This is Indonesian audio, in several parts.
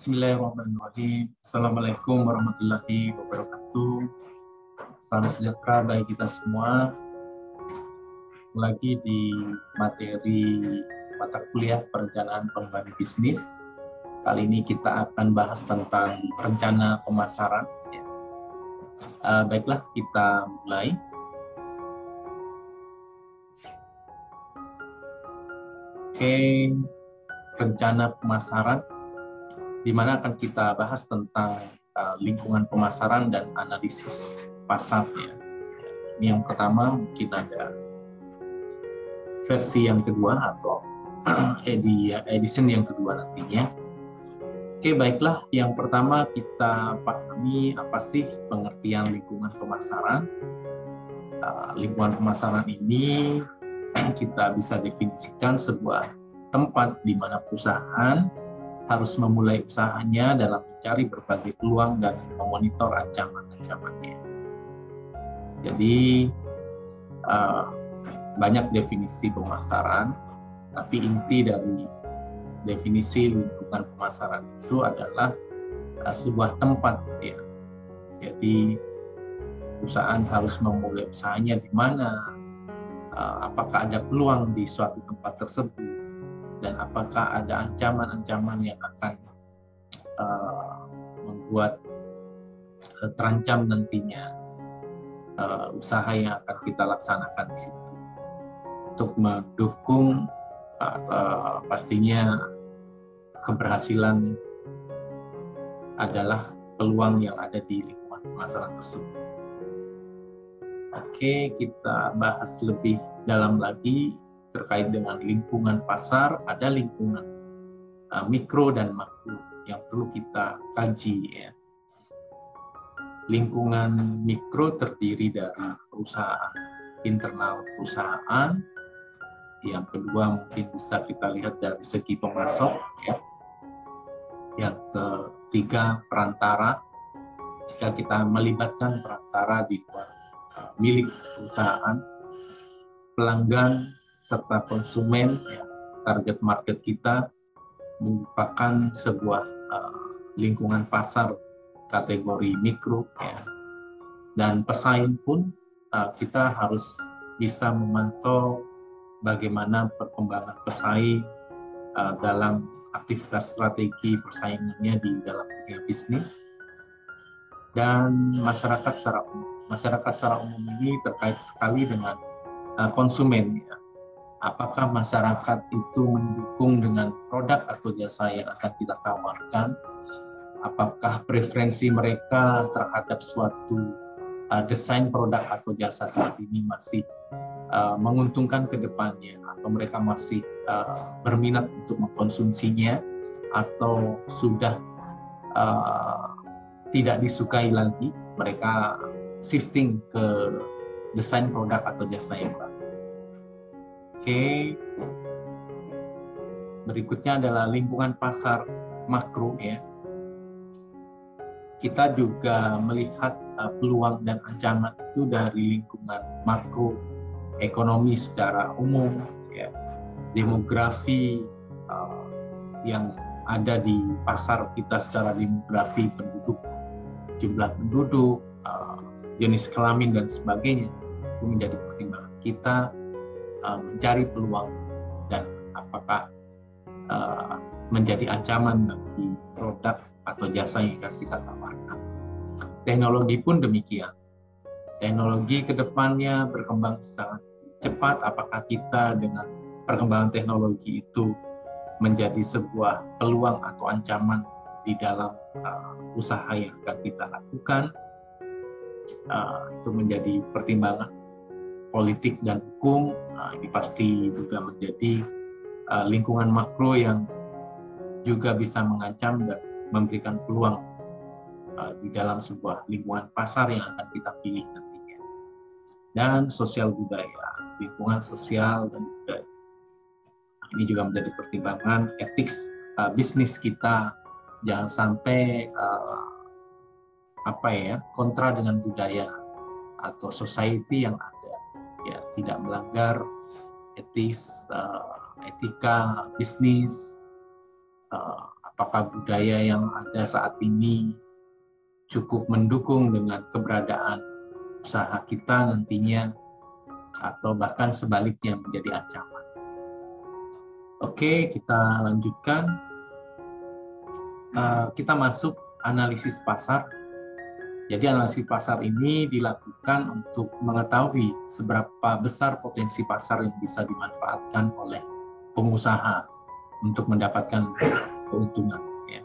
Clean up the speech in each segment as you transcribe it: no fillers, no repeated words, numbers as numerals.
Bismillahirrahmanirrahim. Assalamualaikum warahmatullahi wabarakatuh. Salam sejahtera bagi kita semua. Lagi di materi mata kuliah perencanaan pengembangan bisnis. Kali ini kita akan bahas tentang rencana pemasaran. Baiklah, kita mulai. Oke, rencana pemasaran, di mana akan kita bahas tentang lingkungan pemasaran dan analisis pasar. Ini yang pertama, mungkin ada versi yang kedua atau edition yang kedua nantinya. Oke, baiklah. Yang pertama kita pahami apa sih pengertian lingkungan pemasaran. Lingkungan pemasaran ini kita bisa definisikan sebuah tempat di mana perusahaan harus memulai usahanya dalam mencari berbagai peluang dan memonitor ancaman-ancamannya. Jadi banyak definisi pemasaran, tapi inti dari definisi lingkungan pemasaran itu adalah sebuah tempat, ya. Jadi perusahaan harus memulai usahanya di mana, apakah ada peluang di suatu tempat tersebut, dan apakah ada ancaman-ancaman yang akan membuat terancam nantinya usaha yang akan kita laksanakan di situ. Untuk mendukung pastinya keberhasilan adalah peluang yang ada di lingkungan pemasaran tersebut. Oke, kita bahas lebih dalam lagi terkait dengan lingkungan pasar. Ada lingkungan mikro dan makro yang perlu kita kaji, ya. Lingkungan mikro terdiri dari perusahaan, internal perusahaan. Yang kedua mungkin bisa kita lihat dari segi pemasok, ya. Yang ketiga perantara. Jika kita melibatkan perantara di luar milik perusahaan, pelanggan serta konsumen, ya, target market kita merupakan sebuah lingkungan pasar kategori mikro, ya. Dan pesaing pun kita harus bisa memantau bagaimana perkembangan pesaing dalam aktivitas strategi persaingannya di dalam dunia bisnis. Dan masyarakat secara umum ini terkait sekali dengan konsumen, ya. Apakah masyarakat itu mendukung dengan produk atau jasa yang akan kita tawarkan? Apakah preferensi mereka terhadap suatu desain produk atau jasa saat ini masih menguntungkan ke depannya, atau mereka masih berminat untuk mengkonsumsinya, atau sudah tidak disukai lagi, mereka shifting ke desain produk atau jasa yang baru. Oke, berikutnya adalah lingkungan pasar makro, ya. Kita juga melihat peluang dan ancaman itu dari lingkungan makro ekonomi secara umum, ya. Demografi yang ada di pasar kita secara demografi penduduk, jumlah penduduk, jenis kelamin dan sebagainya, itu menjadi pertimbangan kita mencari peluang dan apakah menjadi ancaman bagi produk atau jasa yang akan kita tawarkan. Teknologi pun demikian. Teknologi ke depannya berkembang sangat cepat. Apakah kita dengan perkembangan teknologi itu menjadi sebuah peluang atau ancaman di dalam usaha yang akan kita lakukan? Itu menjadi pertimbangan politik dan hukum. Ini pasti juga menjadi lingkungan makro yang juga bisa mengancam dan memberikan peluang di dalam sebuah lingkungan pasar yang akan kita pilih nantinya. Dan sosial budaya, lingkungan sosial dan budaya. Ini juga menjadi pertimbangan etik bisnis kita. Jangan sampai kontra dengan budaya atau society yang ada, ya, tidak melanggar etika bisnis apakah budaya yang ada saat ini cukup mendukung dengan keberadaan usaha kita nantinya, atau bahkan sebaliknya menjadi ancaman. Oke, kita lanjutkan. Kita masuk analisis pasar. Jadi analisis pasar ini dilakukan untuk mengetahui seberapa besar potensi pasar yang bisa dimanfaatkan oleh pengusaha untuk mendapatkan keuntungan. Ya.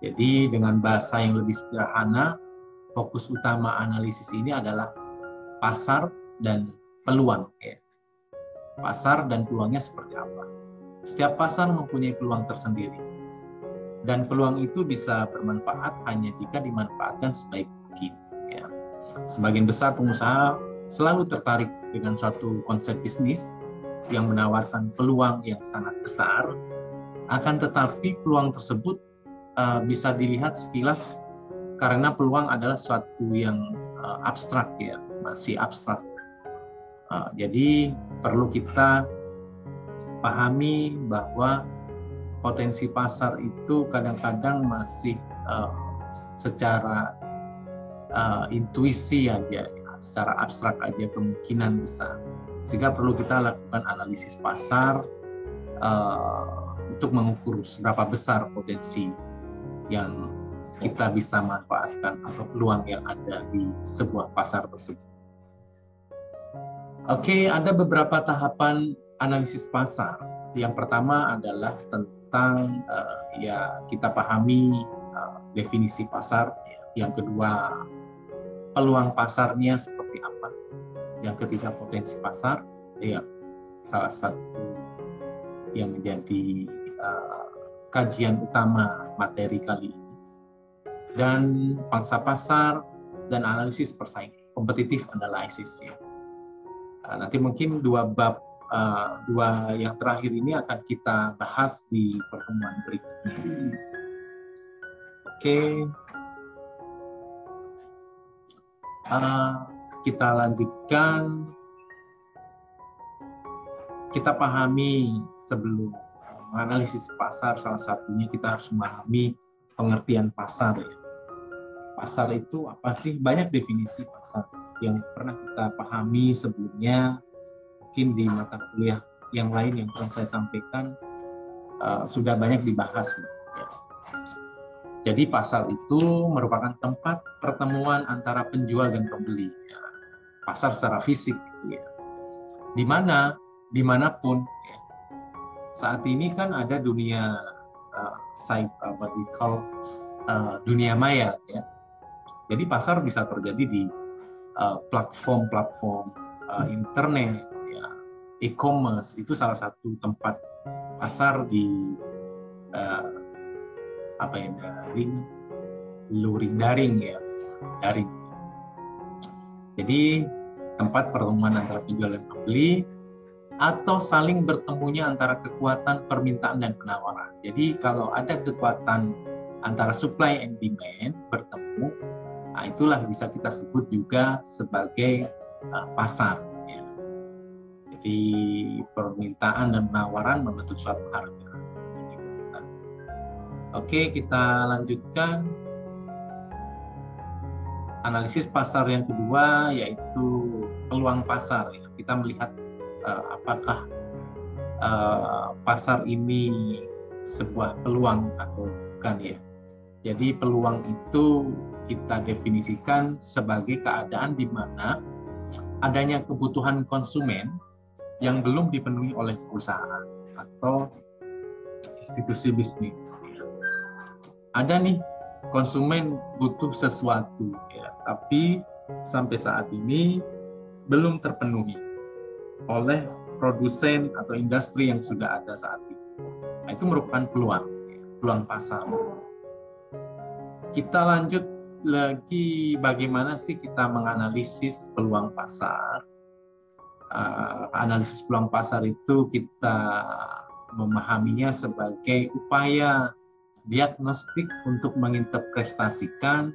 Jadi dengan bahasa yang lebih sederhana, fokus utama analisis ini adalah pasar dan peluang. Ya. Pasar dan peluangnya seperti apa? Setiap pasar mempunyai peluang tersendiri. Dan peluang itu bisa bermanfaat hanya jika dimanfaatkan sebaik mungkin. Ya. Sebagian besar pengusaha selalu tertarik dengan suatu konsep bisnis yang menawarkan peluang yang sangat besar, akan tetapi peluang tersebut bisa dilihat sekilas karena peluang adalah suatu yang abstrak, ya, masih abstrak. Jadi perlu kita pahami bahwa potensi pasar itu kadang-kadang masih secara intuisi aja, secara abstrak aja kemungkinan besar. Sehingga perlu kita lakukan analisis pasar untuk mengukur seberapa besar potensi yang kita bisa manfaatkan atau peluang yang ada di sebuah pasar tersebut. Oke, ada beberapa tahapan analisis pasar. Yang pertama adalah tentang kita pahami definisi pasar. Yang kedua, peluang pasarnya seperti apa. Yang ketiga, potensi pasar. Salah satu yang menjadi kajian utama materi kali ini. Dan pangsa pasar dan analisis persaingan, competitive analysis. Ya. Nanti mungkin dua yang terakhir ini akan kita bahas di pertemuan berikutnya. Oke. Kita lanjutkan. Kita pahami sebelum menganalisis pasar, salah satunya kita harus memahami pengertian pasar. Ya. Pasar itu apa sih? Banyak definisi pasar yang pernah kita pahami sebelumnya. Mungkin di mata kuliah yang lain yang pernah saya sampaikan sudah banyak dibahas. Ya. Jadi pasar itu merupakan tempat pertemuan antara penjual dan pembeli. Ya. Pasar secara fisik. Ya. Dimanapun. Ya. Saat ini kan ada dunia dunia maya. Ya. Jadi pasar bisa terjadi di platform-platform internet, e-commerce. Itu salah satu tempat pasar di daring. Jadi tempat pertemuan antara penjual dan pembeli atau saling bertemunya antara kekuatan permintaan dan penawaran. Jadi kalau ada kekuatan antara supply and demand bertemu, itulah bisa kita sebut juga sebagai pasar. Ya. Jadi permintaan dan penawaran membentuk suatu harga. Oke, kita lanjutkan. Analisis pasar yang kedua yaitu peluang pasar. Ya. Kita melihat apakah pasar ini sebuah peluang atau bukan, ya. Jadi peluang itu kita definisikan sebagai keadaan di mana adanya kebutuhan konsumen yang belum dipenuhi oleh perusahaan atau institusi bisnis. Ada nih konsumen butuh sesuatu, ya, tapi sampai saat ini belum terpenuhi oleh produsen atau industri yang sudah ada saat ini. Nah, itu merupakan peluang pasar. Kita lanjut lagi, bagaimana sih kita menganalisis peluang pasar. Analisis peluang pasar itu kita memahaminya sebagai upaya diagnostik untuk menginterpretasikan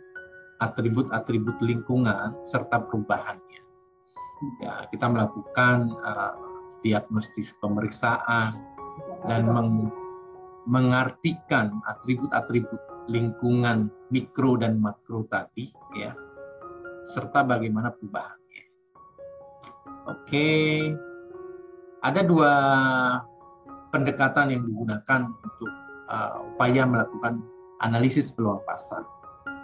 atribut-atribut lingkungan serta perubahannya. Ya, kita melakukan diagnostis pemeriksaan dan mengartikan atribut-atribut lingkungan mikro dan makro tadi, ya, serta bagaimana perubahannya. Oke, ada dua pendekatan yang digunakan untuk upaya melakukan analisis peluang pasar,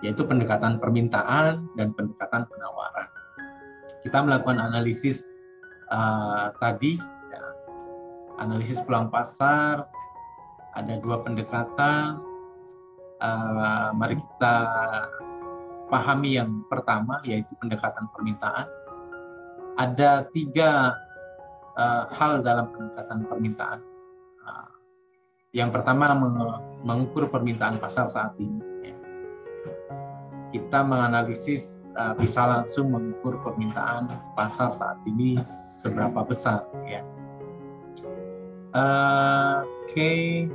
yaitu pendekatan permintaan dan pendekatan penawaran. Kita melakukan analisis tadi, ya, analisis peluang pasar, ada dua pendekatan. Mari kita pahami yang pertama, yaitu pendekatan permintaan. Ada tiga hal dalam pendekatan permintaan. Yang pertama, mengukur permintaan pasar saat ini. Kita menganalisis, bisa langsung mengukur permintaan pasar saat ini seberapa besar. Ya. Oke.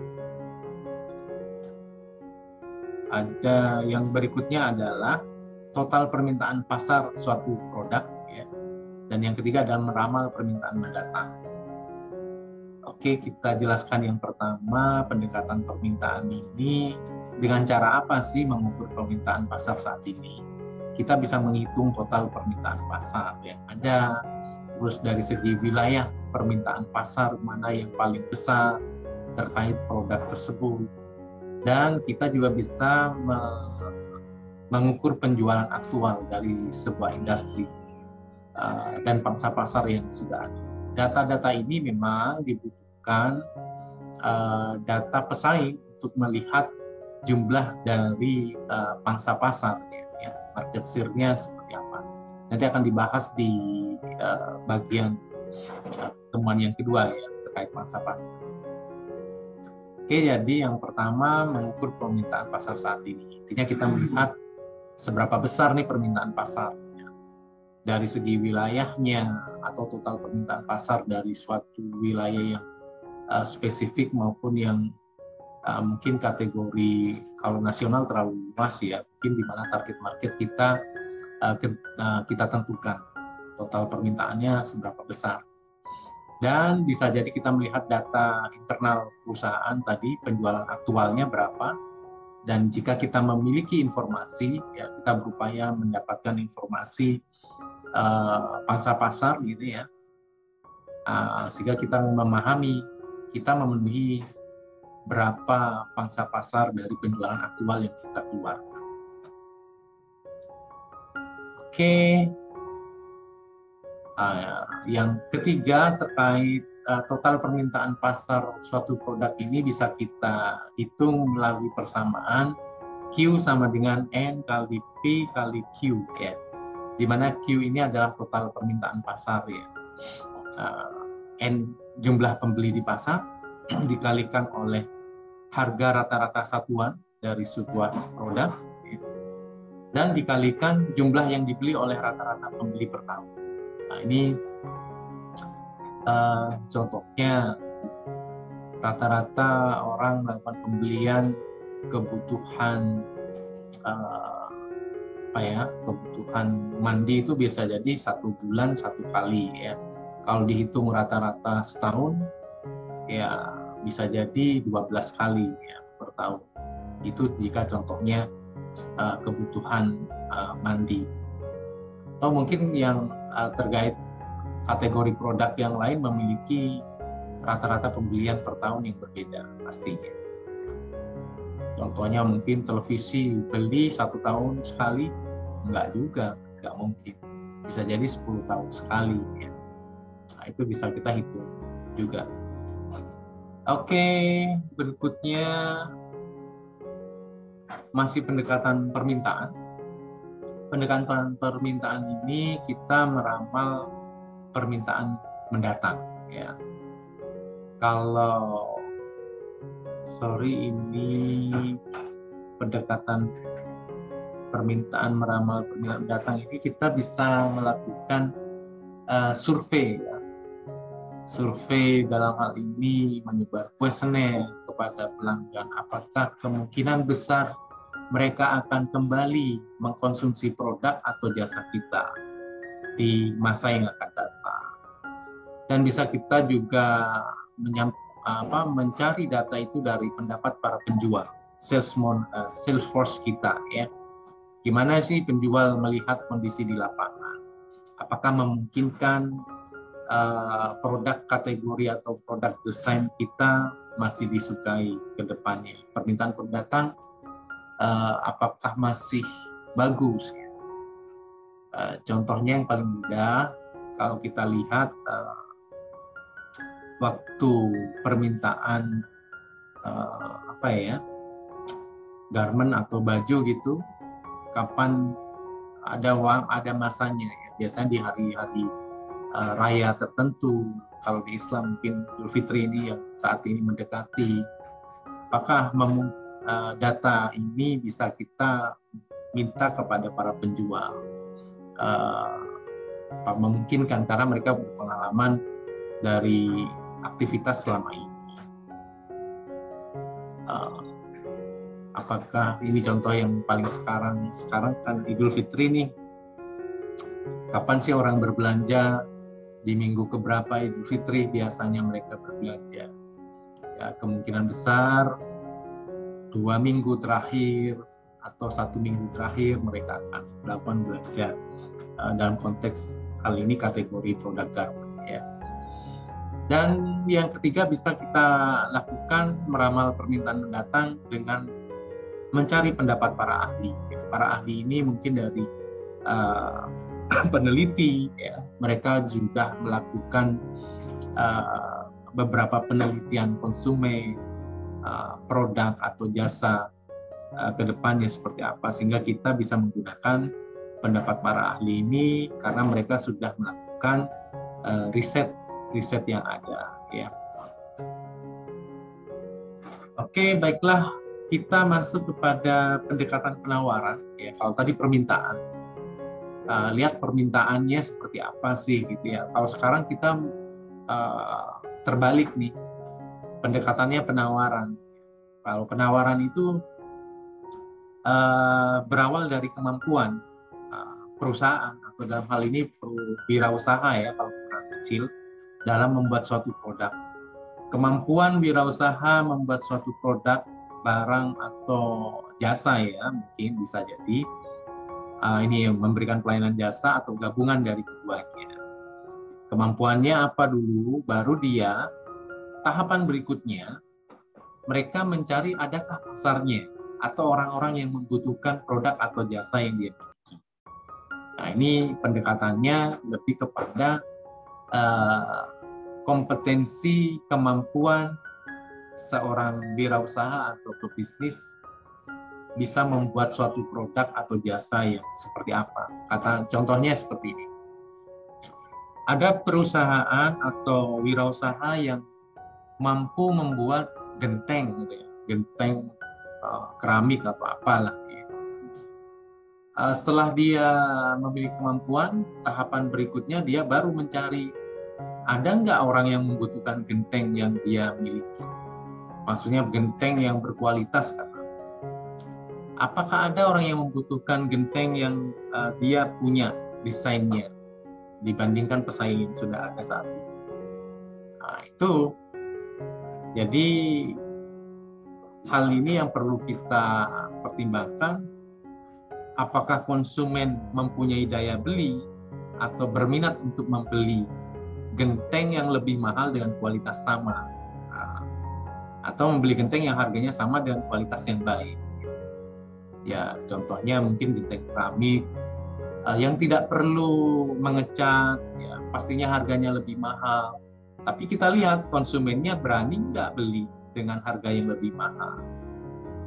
Ada yang berikutnya adalah total permintaan pasar suatu produk, ya. Dan yang ketiga adalah meramal permintaan mendatang. Oke, kita jelaskan yang pertama, pendekatan permintaan ini dengan cara apa sih mengukur permintaan pasar saat ini? Kita bisa menghitung total permintaan pasar yang ada, terus dari segi wilayah permintaan pasar mana yang paling besar terkait produk tersebut. Dan kita juga bisa mengukur penjualan aktual dari sebuah industri dan pangsa pasar yang sudah ada. Data-data ini memang dibutuhkan data pesaing untuk melihat jumlah dari pangsa pasar, ya, market share-nya seperti apa. Nanti akan dibahas di bagian temuan yang kedua, ya, terkait pangsa pasar. Oke, jadi yang pertama mengukur permintaan pasar saat ini. Intinya kita melihat seberapa besar nih permintaan pasar. Dari segi wilayahnya atau total permintaan pasar dari suatu wilayah yang spesifik maupun yang mungkin kategori kalau nasional terlalu luas, ya. Mungkin di mana target market kita tentukan total permintaannya seberapa besar. Dan bisa jadi kita melihat data internal perusahaan tadi, penjualan aktualnya berapa. Dan jika kita memiliki informasi, ya, kita berupaya mendapatkan informasi pangsa pasar, gitu ya, sehingga kita memahami, kita memenuhi berapa pangsa pasar dari penjualan aktual yang kita keluarkan. Oke. Yang ketiga terkait total permintaan pasar suatu produk ini bisa kita hitung melalui persamaan Q sama dengan N kali P kali Q, ya. Di mana Q ini adalah total permintaan pasar, ya. N jumlah pembeli di pasar dikalikan oleh harga rata-rata satuan dari sebuah produk, ya, dan dikalikan jumlah yang dibeli oleh rata-rata pembeli per tahun. Nah, ini contohnya rata-rata orang melakukan pembelian kebutuhan kebutuhan mandi itu bisa jadi 1 bulan 1 kali, ya. Kalau dihitung rata-rata setahun, ya bisa jadi 12 kali, ya, per tahun. Itu jika contohnya kebutuhan mandi. Atau mungkin yang terkait kategori produk yang lain memiliki rata-rata pembelian per tahun yang berbeda pastinya. Contohnya mungkin televisi beli 1 tahun sekali, enggak juga, enggak mungkin. Bisa jadi 10 tahun sekali, ya. Nah, itu bisa kita hitung juga. Oke, berikutnya masih pendekatan permintaan. Pendekatan permintaan ini kita meramal permintaan mendatang, ya. Kalau ini pendekatan permintaan meramal permintaan mendatang ini kita bisa melakukan survei, ya. Survei dalam hal ini menyebar kuesioner kepada pelanggan, apakah kemungkinan besar mereka akan kembali mengkonsumsi produk atau jasa kita di masa yang akan datang. Dan bisa kita juga mencari data itu dari pendapat para penjual, sales force kita ya. Gimana sih penjual melihat kondisi di lapangan? Apakah memungkinkan produk kategori atau produk desain kita masih disukai ke depannya? Permintaan pendatang apakah masih bagus? Contohnya yang paling mudah, kalau kita lihat waktu permintaan garment atau baju gitu, kapan ada masanya ya. Biasanya di hari-hari raya tertentu. Kalau di Islam mungkin Idul Fitri ini yang saat ini mendekati. Apakah data ini bisa kita minta kepada para penjual? Memungkinkan karena mereka berpengalaman dari aktivitas selama ini. Apakah ini contoh yang paling sekarang kan Idul Fitri nih, kapan sih orang berbelanja, di minggu keberapa Idul Fitri biasanya mereka berbelanja? Ya, kemungkinan besar 2 minggu terakhir atau 1 minggu terakhir mereka akan melakukan belanja dalam konteks hal ini kategori produk garment ya. Dan yang ketiga bisa kita lakukan meramal permintaan mendatang dengan mencari pendapat para ahli. Para ahli ini mungkin dari peneliti, ya. Mereka juga melakukan beberapa penelitian konsumen, produk atau jasa ke depannya seperti apa, sehingga kita bisa menggunakan pendapat para ahli ini karena mereka sudah melakukan riset yang ada. Ya. Oke, baiklah. Kita masuk kepada pendekatan penawaran. Ya, kalau tadi permintaan, lihat permintaannya seperti apa sih, gitu ya. Kalau sekarang kita terbalik nih, pendekatannya penawaran. Kalau penawaran itu berawal dari kemampuan perusahaan atau dalam hal ini wirausaha ya, kalau perusahaan kecil dalam membuat suatu produk. Kemampuan wirausaha membuat suatu produk, barang atau jasa ya, mungkin bisa jadi ini memberikan pelayanan jasa atau gabungan dari keduanya. Kemampuannya apa dulu, baru dia tahapan berikutnya mereka mencari adakah pasarnya atau orang-orang yang membutuhkan produk atau jasa yang dia miliki. Nah, ini pendekatannya lebih kepada kompetensi, kemampuan seorang wirausaha atau pebisnis bisa membuat suatu produk atau jasa yang seperti apa. Contohnya seperti ini. Ada perusahaan atau wirausaha yang mampu membuat genteng, gitu ya, genteng keramik atau apalah. Gitu. Setelah dia memiliki kemampuan, tahapan berikutnya dia baru mencari ada nggak orang yang membutuhkan genteng yang dia miliki. Maksudnya genteng yang berkualitas kan. Apakah ada orang yang membutuhkan genteng yang dia punya desainnya dibandingkan pesaing yang sudah ada saat ini? Nah, itu jadi hal ini yang perlu kita pertimbangkan. Apakah konsumen mempunyai daya beli atau berminat untuk membeli genteng yang lebih mahal dengan kualitas sama, atau membeli genteng yang harganya sama dengan kualitas yang baik. Ya, contohnya mungkin genteng keramik yang tidak perlu mengecat, ya, pastinya harganya lebih mahal. Tapi kita lihat konsumennya berani nggak beli dengan harga yang lebih mahal.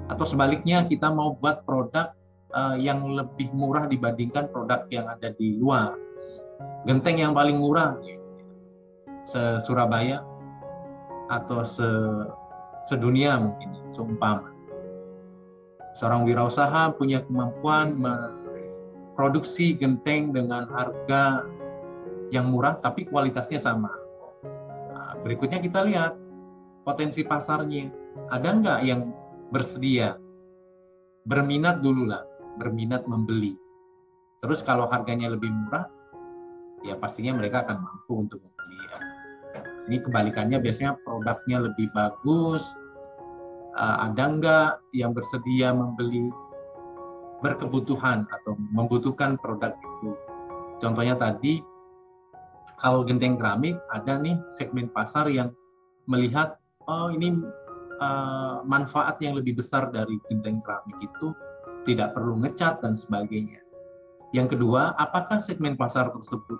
Atau sebaliknya kita mau buat produk yang lebih murah dibandingkan produk yang ada di luar. Genteng yang paling murah se-Surabaya atau sedunia mungkin, seumpama. Seorang wirausaha punya kemampuan memproduksi genteng dengan harga yang murah tapi kualitasnya sama. Nah, berikutnya kita lihat potensi pasarnya. Ada nggak yang bersedia? Berminat dulu lah, berminat membeli. Terus kalau harganya lebih murah, ya pastinya mereka akan mampu untuk membeli. Ya. Ini kebalikannya, biasanya produknya lebih bagus, ada nggak yang bersedia membeli, berkebutuhan atau membutuhkan produk itu. Contohnya tadi, kalau genteng keramik, ada nih segmen pasar yang melihat, oh ini manfaat yang lebih besar dari genteng keramik itu, tidak perlu ngecat dan sebagainya. Yang kedua, apakah segmen pasar tersebut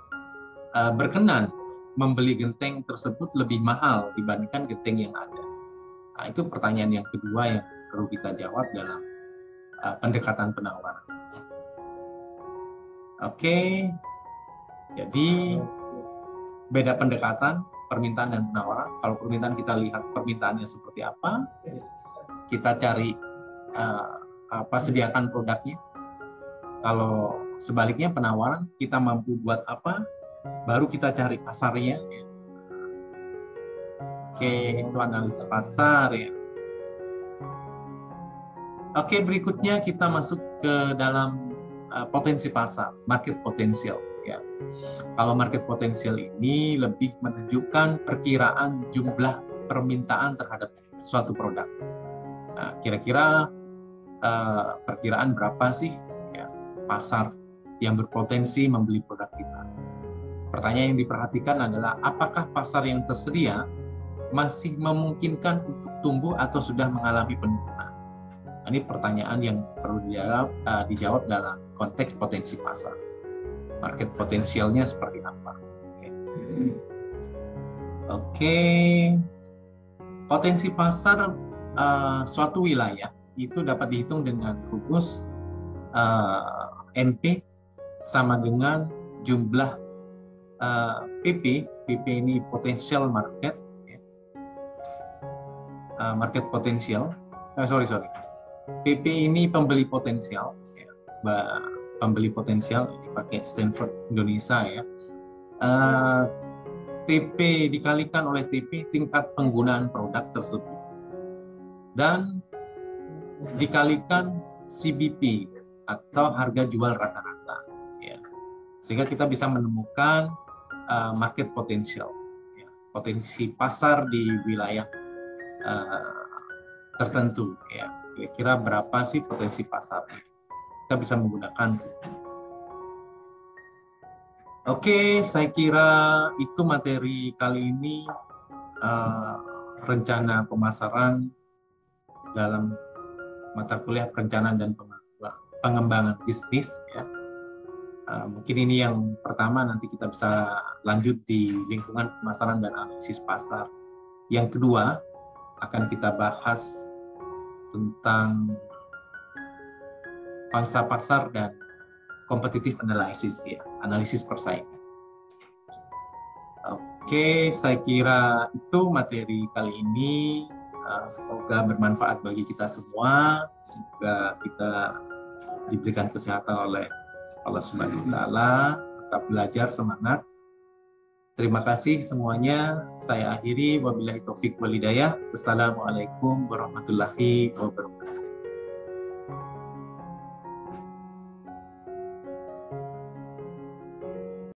berkenan membeli genteng tersebut lebih mahal dibandingkan genteng yang ada? Nah, itu pertanyaan yang kedua yang perlu kita jawab dalam pendekatan penawaran. Oke, jadi beda pendekatan permintaan dan penawaran. Kalau permintaan, kita lihat permintaannya seperti apa, kita cari sediakan produknya. Kalau sebaliknya penawaran, kita mampu buat apa, baru kita cari pasarnya. Oke, itu analisis pasar ya. Oke, berikutnya kita masuk ke dalam potensi pasar, market potential ya. Kalau market potential ini lebih menunjukkan perkiraan jumlah permintaan terhadap suatu produk. Nah, kira-kira perkiraan berapa sih ya, pasar yang berpotensi membeli produk kita? Pertanyaan yang diperhatikan adalah, apakah pasar yang tersedia masih memungkinkan untuk tumbuh atau sudah mengalami penurunan? Nah, ini pertanyaan yang perlu dijawab dalam konteks potensi pasar. Market potensialnya seperti apa? Oke. Potensi pasar suatu wilayah itu dapat dihitung dengan rumus MP sama dengan jumlah PP. PP ini potential market, market potensial. Sorry. PP ini pembeli potensial, ya. Pembeli potensial ini pakai Stanford Indonesia ya. TP dikalikan oleh TP, tingkat penggunaan produk tersebut, dan dikalikan CBP atau harga jual rata-rata ya. Sehingga kita bisa menemukan market potential ya. Potensi pasar di wilayah tertentu ya. Kira-kira berapa sih potensi pasarnya? Kita bisa menggunakan. Oke, saya kira itu materi kali ini, rencana pemasaran dalam mata kuliah perencanaan dan pengembangan bisnis ya. Mungkin ini yang pertama, nanti kita bisa lanjut di lingkungan pemasaran dan analisis pasar. Yang kedua akan kita bahas tentang pangsa pasar dan competitive analysis ya, analisis persaingan. Oke, saya kira itu materi kali ini. Semoga bermanfaat bagi kita semua. Semoga kita diberikan kesehatan oleh Allah Subhanahu wa Ta'ala. Tetap belajar, semangat. Terima kasih semuanya. Saya akhiri, wabillahi taufik wal hidayah. Wassalamualaikum warahmatullahi wabarakatuh.